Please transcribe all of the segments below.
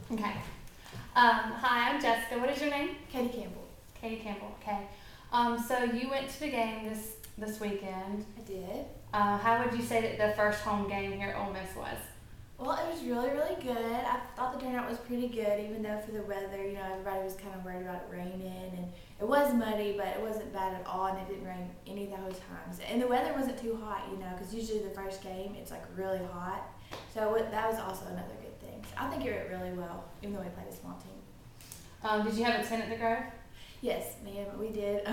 Okay. Hi, I'm Jessica. What is your name? Katie Campbell. Katie Campbell. Okay. So you went to the game this weekend. I did. How would you say that the first home game here at Ole Miss was? Well, it was really, really good. I thought the turnout was pretty good, even though for the weather, everybody was kind of worried about it raining, and it was muddy, but it wasn't bad at all, and it didn't rain any of those times. And the weather wasn't too hot, because usually the first game, it's like really hot. So that was also another good thing. So I think it went really well, even though we played a small team. Did you have a tent at the Grove? Yes, ma'am, we did.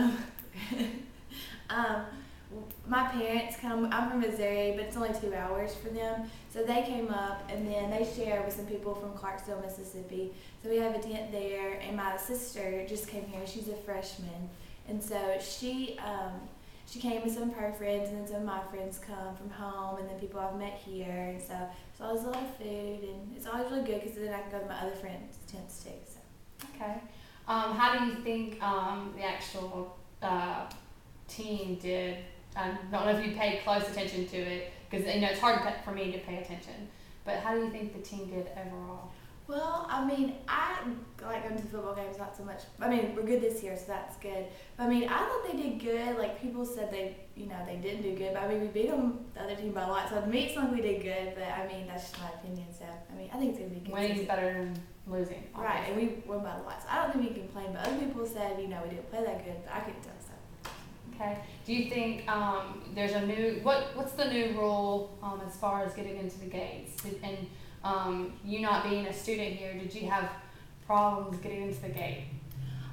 My parents come, I'm from Missouri, but it's only 2 hours for them. So they came up, and then they shared with some people from Clarksville, Mississippi. So we have a tent there, and my sister just came here. She's a freshman. And so she came with some of her friends, and then some of my friends come from home, and then people I've met here. And so it's always a lot of food, and it's always really good because then I can go to my other friends' tents too. So. Okay. How do you think the actual team did? I don't know if you paid close attention to it because it's hard for me to pay attention. But how do you think the team did overall? Well, I like going to the football games, not so much. We're good this year, so that's good. But I thought they did good. Like people said they didn't do good. But we beat them, the other team, by a lot. So to me, it's like we did good. But that's just my opinion. So I think it's gonna be good. Winning's better than losing. Obviously. Right, and we won by a lot. So I don't think we can complain. But other people said we didn't play that good. But I couldn't tell. So. Okay. Do you think there's a new what's the new rule as far as getting into the gates? And you not being a student here, did you have problems getting into the gate?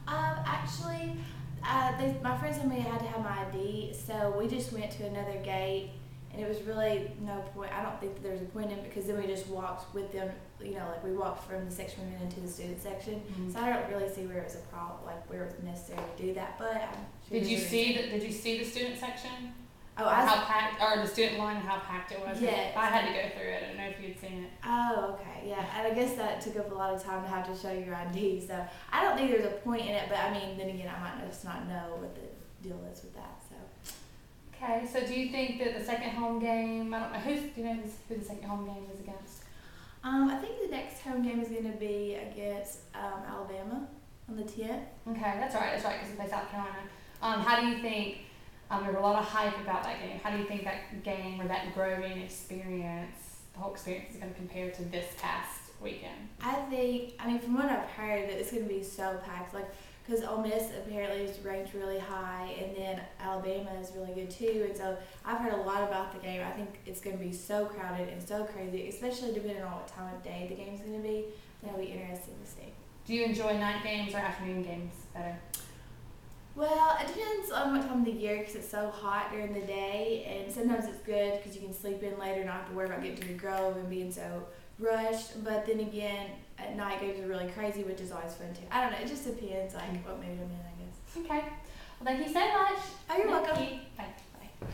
Actually, my friends told me I had to have my ID, so we just went to another gate, and it was really no point. I don't think that there was a point in it because then we just walked with them. Like we walked from the section we went into the student section. Mm-hmm. So I don't really see where it was a problem, like where it was necessary to do that. But did you see the student section? Oh, how packed, or the student line and how packed it was? Yes. I had to go through it. I don't know if you'd seen it. Oh, okay, yeah. And I guess that took up a lot of time to have to show your ID. So I don't think there's a point in it, but then again, I might just not know what the deal is with that. So. Okay, so do you think that the second home game? I don't know who the second home game is against? I think the next home game is going to be against Alabama on the 10th. Okay, that's right, because we play South Carolina. How do you think, there's a lot of hype about that game. How do you think that game or that growing experience, the whole experience is going to compare to this past weekend? I think, from what I've heard, it's going to be so packed. Because Ole Miss apparently is ranked really high, and then Alabama is really good too. And so I've heard a lot about the game. I think it's going to be so crowded and so crazy, especially depending on what time of day the game's going to be. That'll be interesting to see. Do you enjoy night games or afternoon games better? Well, it depends on what time of the year because it's so hot during the day, and sometimes it's good because you can sleep in later and not have to worry about getting to the Grove and being so rushed. But then again, at night games are really crazy, which is always fun too. I don't know. It just depends, what mood I'm in, I guess. Okay. Well, thank you so much. Oh, you're welcome. Bye. Bye.